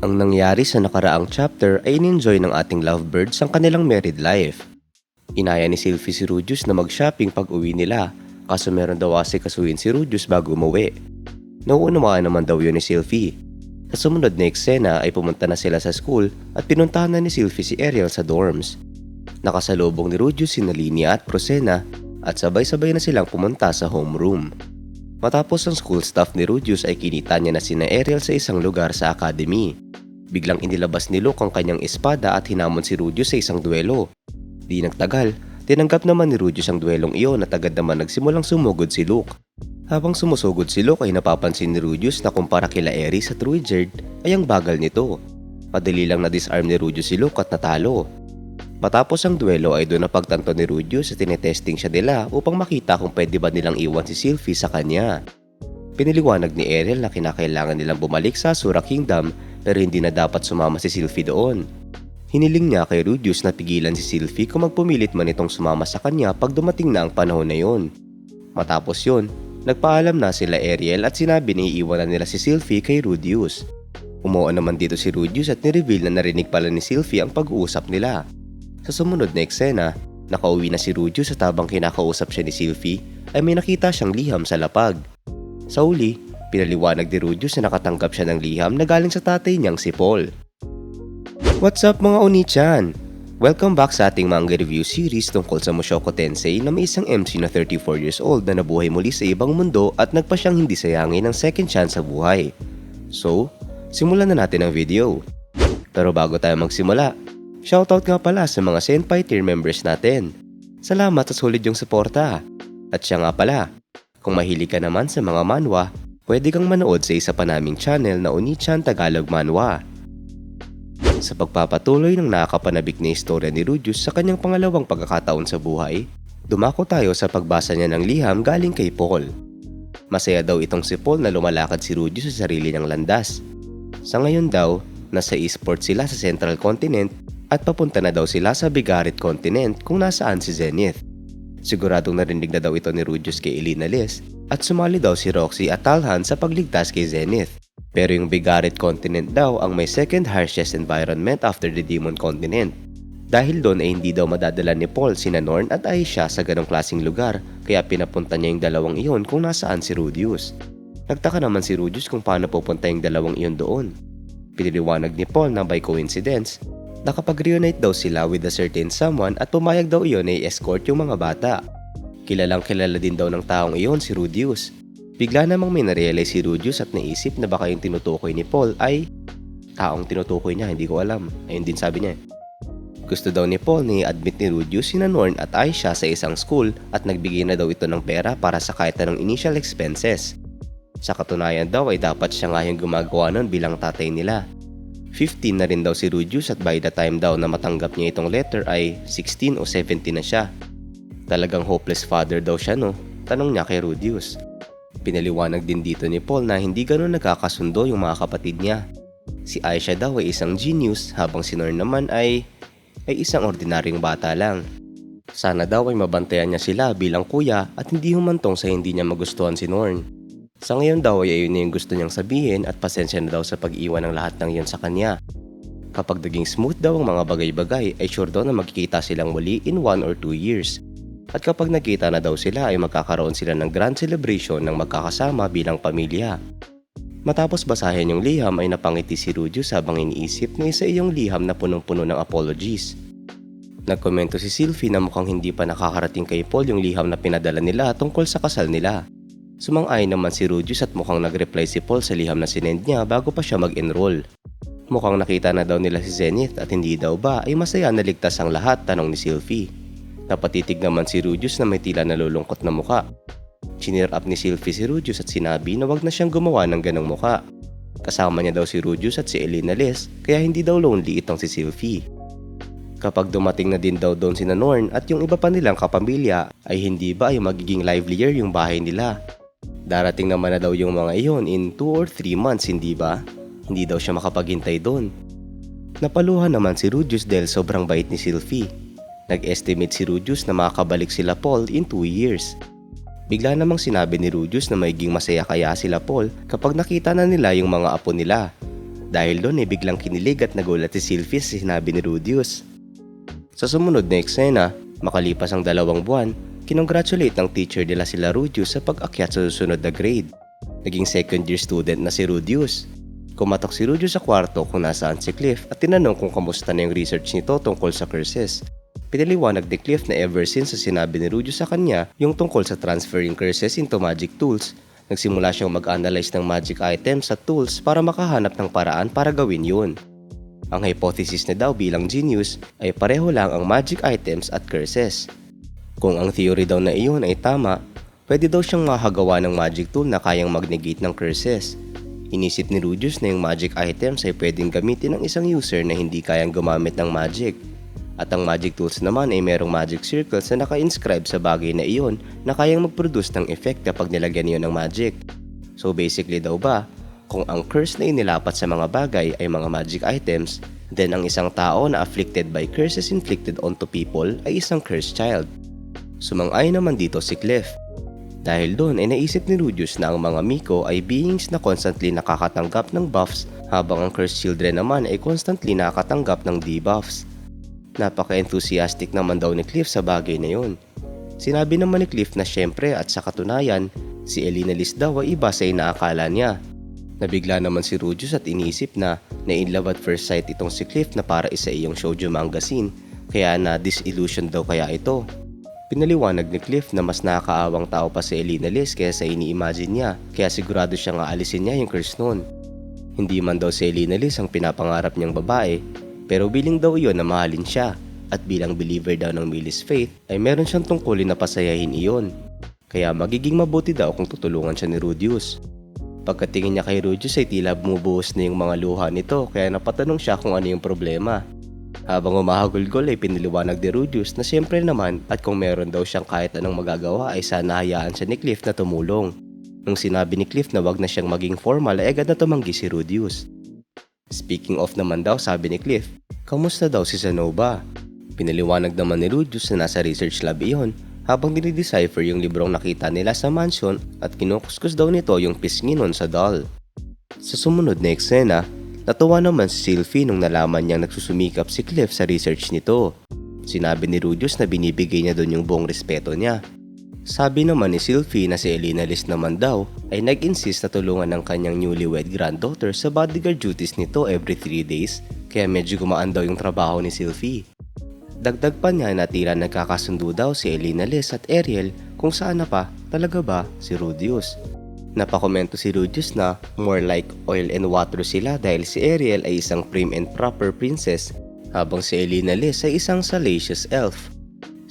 Ang nangyari sa nakaraang chapter ay in-enjoy ng ating lovebirds ang kanilang married life. Inaya ni Sylvie si Rudius na mag-shopping pag uwi nila, kaso meron daw asikasuhin si Rudius bago umuwi. Nauunawaan naman daw yun ni Sylvie. Sa sumunod na eksena ay pumunta na sila sa school at pinuntahan na ni Sylvie si Ariel sa dorms. Nakasalubong ni Rudius si Linia at Prosena at sabay-sabay na silang pumunta sa homeroom. Matapos ang school staff ni Rudius ay kinita niya na sina Ariel sa isang lugar sa academy. Biglang inilabas ni Luke ang kanyang espada at hinamon si Rudius sa isang duelo. Di nagtagal, tinanggap naman ni Rudius ang duelong iyon at agad naman nagsimulang sumugod si Luke. Habang sumusugod si Luke ay napapansin ni Rudius na kumpara kila Aerys at Ruijerd ay ang bagal nito. Madali lang na-disarm ni Rudius si Luke at natalo. Matapos ang duelo ay doon napagtanto ni Rudius at tinetesting siya nila upang makita kung pwede ba nilang iwan si Sylvie sa kanya. Piniliwanag ni Ariel na kinakailangan nilang bumalik sa Azura Kingdom pero hindi na dapat sumama si Sylvie doon. Hiniling niya kay Rudius na pigilan si Sylvie kung magpumilit man itong sumama sa kanya pag dumating na ang panahon na yon. Matapos yon, nagpaalam na sila Ariel at sinabi na iiwanan nila si Sylvie kay Rudius. Umuo naman dito si Rudius at nireveal na narinig pala ni Sylvie ang pag-uusap nila. Sa sumunod na eksena, nakauwi na si Rudius at habang kinakausap siya ni Sylvie ay may nakita siyang liham sa lapag. Sa uli, pinaliwanag ni Rudius na nakatanggap siya ng liham na galing sa tatay niyang si Paul. What's up mga Oni-chan? Welcome back sa ating manga review series tungkol sa Mushoku Tensei na may isang MC na 34 years old na nabuhay muli sa ibang mundo at nagpa siyang hindi sayangin ng second chance sa buhay. So, simulan na natin ang video. Pero bago tayo magsimula, shoutout nga pala sa mga Senpai tier members natin. Salamat sa solid yung suporta. At siya nga pala, kung mahilig ka naman sa mga manhwa, pwede kang manood sa isa pa naming channel na Oni-chan Tagalog Manhwa. Sa pagpapatuloy ng nakakapanabik na istorya ni Rudius sa kanyang pangalawang pagkakataon sa buhay, dumako tayo sa pagbasa niya ng liham galing kay Paul. Masaya daw itong si Paul na lumalakad si Rudius sa sarili niyang landas. Sa ngayon daw, nasa esports sila sa Central Continent at papunta na daw sila sa Bigaret Continent kung nasaan si Zenith. Siguradong narinig na daw ito ni Rudius kay Elina Liz at sumali daw si Roxy at Talhan sa pagligtas kay Zenith. Pero yung Bigaret Continent daw ang may second harshest environment after the Demon Continent. Dahil doon ay hindi daw madadala ni Paul sina Norn at Aisha sa ganong klaseng lugar kaya pinapunta niya yung dalawang iyon kung nasaan si Rudius. Nagtaka naman si Rudius kung paano pupunta yung dalawang iyon doon. Piniliwanag ni Paul na by coincidence, nakapag-reunite daw sila with a certain someone at pumayag daw iyon na i-escort yung mga bata. Kilalang kilala din daw ng taong iyon si Rudius. Bigla namang may narealize si Rudius at naisip na baka yung tinutukoy ni Paul ay taong tinutukoy niya, hindi ko alam. Ayun din sabi niya. Gusto daw ni Paul na i-admit ni Rudius sina Norn at Aisha sa isang school at nagbigay na daw ito ng pera para sa kahit anong initial expenses. Sa katunayan daw ay dapat siya nga yung gumagawa nun bilang tatay nila. 15 na rin daw si Rudius at by the time daw na matanggap niya itong letter ay 16 o 17 na siya. Talagang hopeless father daw siya no? Tanong niya kay Rudius. Pinaliwanag din dito ni Paul na hindi ganun nagkakasundo yung mga kapatid niya. Si Aisha daw ay isang genius habang si Norn naman ay isang ordinaryong bata lang. Sana daw ay mabantayan niya sila bilang kuya at hindi humantong sa hindi niya magustuhan si Norn. Sa ngayon daw ay ayun na yung gusto niyang sabihin at pasensya na daw sa pag-iwan ng lahat ng iyon sa kanya. Kapag naging smooth daw ang mga bagay-bagay ay sure daw na magkikita silang muli in 1 or 2 years. At kapag nagkita na daw sila ay magkakaroon sila ng grand celebration ng magkakasama bilang pamilya. Matapos basahin yung liham ay napangiti si Rudius habang iniisip na isa iyong liham na punong-puno ng apologies. Nagkomento si Sylvie na mukhang hindi pa nakakarating kay Paul yung liham na pinadala nila tungkol sa kasal nila. Sumang-ayon naman si Rudius at mukhang nag-reply si Paul sa liham na sinend niya bago pa siya mag-enroll. Mukhang nakita na daw nila si Zenith at hindi daw ba ay masaya na ligtas ang lahat, tanong ni Sylvie. Napatitig naman si Rudius na may tila nalulungkot na muka. Chineer up ni Sylvie si Rudius at sinabi na wag na siyang gumawa ng ganong muka. Kasama niya daw si Rudius at si Elina Liz kaya hindi daw lonely itong si Sylvie. Kapag dumating na din daw doon sina Norn at yung iba pa nilang kapamilya ay hindi ba ay magiging livelier yung bahay nila. Darating naman na daw yung mga iyon in 2 or 3 months, hindi ba? Hindi daw siya makapaghintay doon. Napaluhan naman si Rudius dahil sobrang bait ni Sylvie. Nag-estimate si Rudius na makakabalik sila Paul in 2 years. Bigla namang sinabi ni Rudius na magiging masaya kaya sila Paul kapag nakita na nila yung mga apo nila. Dahil doon ay biglang kinilig at nagulat si Sylvie sa sinabi ni Rudius. Sa sumunod na eksena, makalipas ang 2 buwan, kinongratulate ng teacher nila sila Rudius sa pag-akyat sa susunod na grade. Naging second year student na si Rudius. Kumatok si Rudius sa kwarto kung nasaan si Cliff at tinanong kung kamusta na yung research nito tungkol sa curses. Pinaliwanag ni Cliff na ever since sa sinabi ni Rudius sa kanya yung tungkol sa transferring curses into magic tools, nagsimula siyang mag-analyze ng magic items at tools para makahanap ng paraan para gawin yun. Ang hypothesis na daw bilang genius ay pareho lang ang magic items at curses. Kung ang theory daw na iyon ay tama, pwede daw siyang makagawa ng magic tool na kayang mag-negate ng curses. Inisip ni Rudius na yung magic items ay pwedeng gamitin ng isang user na hindi kayang gumamit ng magic. At ang magic tools naman ay merong magic circles na naka-inscribe sa bagay na iyon na kayang mag-produce ng effect kapag nilagyan niyo ng magic. So basically daw ba, kung ang curse na inilapat sa mga bagay ay mga magic items, then ang isang tao na afflicted by curses inflicted onto people ay isang cursed child. Sumang-ayon naman dito si Cliff. Dahil doon ay naisip ni Rudius na ang mga Miko ay beings na constantly nakakatanggap ng buffs habang ang cursed children naman ay constantly nakakatanggap ng debuffs. Napaka-enthusiastic naman daw ni Cliff sa bagay na yun. Sinabi naman ni Cliff na syempre at sa katunayan, si Elena Liz daw ay iba sa inaakala niya. Nabigla naman si Rudius at inisip na in love at first sight itong si Cliff na para isa iyong shoujo manga scene, kaya na disillusion daw kaya ito. Pinaliwanag ni Cliff na mas nakakaawang tao pa si Elena Liz kaya sa ini-imagine niya, kaya sigurado siyang aalisin niya yung curse noon. Hindi man daw si Elena Liz ang pinapangarap niyang babae, pero bilang daw iyon na mahalin siya, at bilang believer daw ng Millie's faith ay meron siyang tungkulin na pasayahin iyon. Kaya magiging mabuti daw kung tutulungan siya ni Rudius. Pagkatingin niya kay Rudius ay tila bumubuhos na yung mga luha nito kaya napatanong siya kung ano yung problema. Habang umahagulgol ay piniliwanag ni Rudius na siyempre naman at kung meron daw siyang kahit anong magagawa ay sana hayaan siya ni Cliff na tumulong. Nung sinabi ni Cliff na wag na siyang maging formal ay agad na tumanggi si Rudius. Speaking of naman daw, sabi ni Cliff, kamusta daw si Sanova? Pinaliwanag naman ni Rudius na nasa research lab iyon habang dinidecipher yung librong nakita nila sa mansion at kinukuskus daw nito yung pisngi nun sa doll. Sa sumunod na eksena, natuwa naman si Sylvie nung nalaman niyang nagsusumikap si Cliff sa research nito. Sinabi ni Rudius na binibigay niya doon yung buong respeto niya. Sabi naman ni Sylvie na si Elena Liz naman daw ay nag-insist na tulungan ng kanyang newlywed granddaughter sa bodyguard duties nito every 3 days kaya medyo gumaan daw yung trabaho ni Sylvie. Dagdag pa niya na tila nagkakasundo daw si Elena Liz at Ariel kung saan na pa talaga ba si Rudius. Napakomento si Rudius na more like oil and water sila dahil si Ariel ay isang prim and proper princess habang si Elena Liz ay isang salacious elf.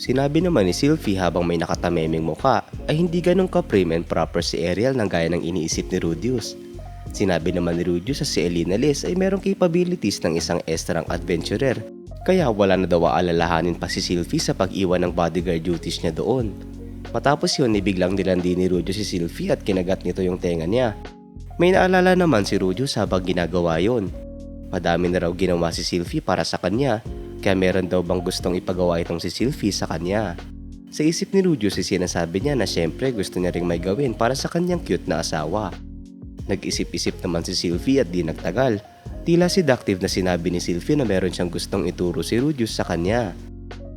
Sinabi naman ni Sylvie habang may nakatamemeng muka ay hindi ganun ka prim and proper si Ariel nang gaya ng iniisip ni Rudius. Sinabi naman ni Rudius sa si Elena Liz ay merong capabilities ng isang estrang adventurer kaya wala na daw aalalahanin pa si Sylvie sa pag-iwan ng bodyguard duties niya doon. Matapos yun, biglang nilandi ni Rudius si Sylvie at kinagat nito yung tenga niya. May naalala naman si Rudius habang ginagawa yon. Madami na raw ginawa si Sylvie para sa kanya, kaya meron daw bang gustong ipagawa itong si Sylvie sa kanya. Sa isip ni Rudius ay sinasabi niya na syempre gusto niya ring may gawin para sa kanyang cute na asawa. Nag-isip-isip naman si Sylvie at di nagtagal. Tila seductive na sinabi ni Sylvie na meron siyang gustong ituro si Rudius sa kanya.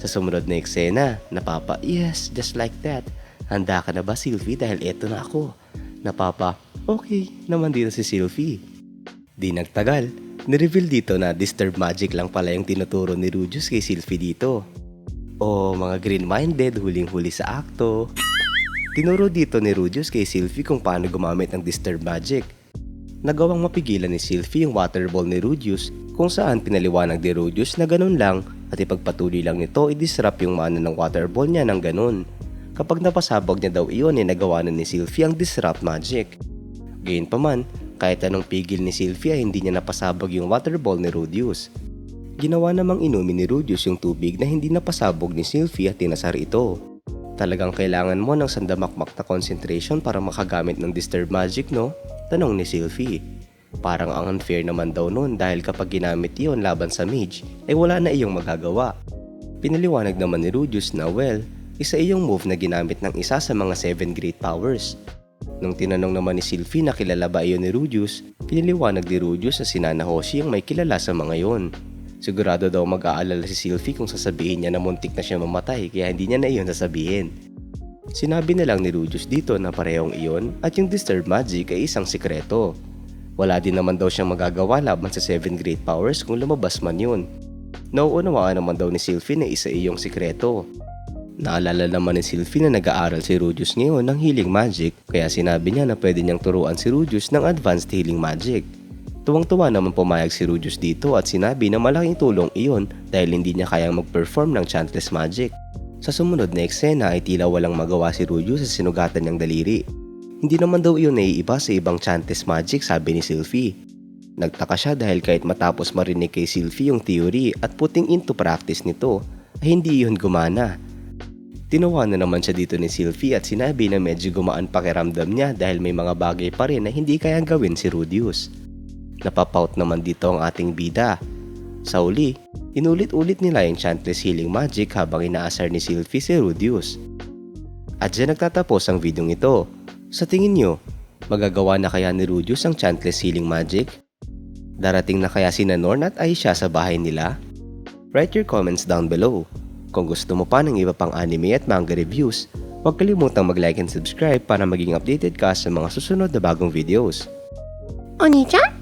Sa sumunod na eksena, napapa, yes, just like that. Handa ka na ba Sylvie dahil eto na ako? Napapa, okay naman dito si Sylvie. Di nagtagal, nireveal dito na disturb magic lang pala yung tinuturo ni Rudius kay Sylvie dito. O mga green-minded, huling-huli sa akto. Tinuro dito ni Rudius kay Sylvie kung paano gumamit ng disturb magic. Nagawang mapigilan ni Sylvie yung water ball ni Rudius kung saan pinaliwanag ni Rudius na ganun lang at ipagpatuloy lang nito i-disrupt yung mana ng water ball niya ng ganun. Kapag napasabog niya daw iyon ay nagawa na ni Sylvie ang disrupt magic. Gayunpaman, kahit anong pigil ni Sylvie ay hindi niya napasabog yung water ball ni Rudius. Ginawa namang inumin ni Rudius yung tubig na hindi napasabog ni Sylvie at tinasar ito. Talagang kailangan mo ng sandamakmak na concentration para makagamit ng disturb magic, no? Tanong ni Sylvie. Parang ang unfair naman daw nun dahil kapag ginamit iyon laban sa mage, ay wala na iyong magagawa. Pinaliwanag naman ni Rudius na isa iyong move na ginamit ng isa sa mga 7 great powers. Nung tinanong naman ni Sylvie na kilala ba iyon ni Rudius, piniliwanag ni Rudius na si Nana Hoshi ang may kilala sa mga yon. Sigurado daw mag-aalala si Sylvie kung sasabihin niya na muntik na siya mamatay kaya hindi niya na iyon sasabihin. Sinabi na lang ni Rudius dito na parehong iyon at yung Disturbed Magic ay isang sikreto. Wala din naman daw siyang magagawa laban sa 7 Great Powers kung lumabas man yun. Nauunawaan naman daw ni Sylvie na isa iyong sikreto. Naalala naman ni Sylvie na nag-aaral si Rudius ngayon ng Healing Magic kaya sinabi niya na pwede niyang turuan si Rudius ng Advanced Healing Magic. Tuwang-tuwa naman pumayag si Rudius dito at sinabi na malaking tulong iyon dahil hindi niya kayang mag-perform ng Chantless Magic. Sa sumunod na eksena ay tila walang magawa si Rudius sa sinugatan niyang daliri. Hindi naman daw iyon naiiba sa ibang Chantless Magic, sabi ni Sylvie. Nagtaka siya dahil kahit matapos marinig kay Sylvie yung theory at putting into practice nito ay hindi iyon gumana. Tinawa na naman siya dito ni Sylvie at sinabi na medyo gumaan pakiramdam niya dahil may mga bagay pa rin na hindi kayang gawin si Rudius. Napapout naman dito ang ating bida. Sa uli, inulit-ulit nila yung Chantless Healing Magic habang inaasar ni Sylvie si Rudius. At dyan nagtatapos ang videong ito. Sa tingin nyo, magagawa na kaya ni Rudius ang Chantless Healing Magic? Darating na kaya sina Norn at Aisha sa bahay nila? Write your comments down below. Kung gusto mo pa ng iba pang anime at manga reviews, huwag kalimutang mag-like and subscribe para maging updated ka sa mga susunod na bagong videos. Oni-chan?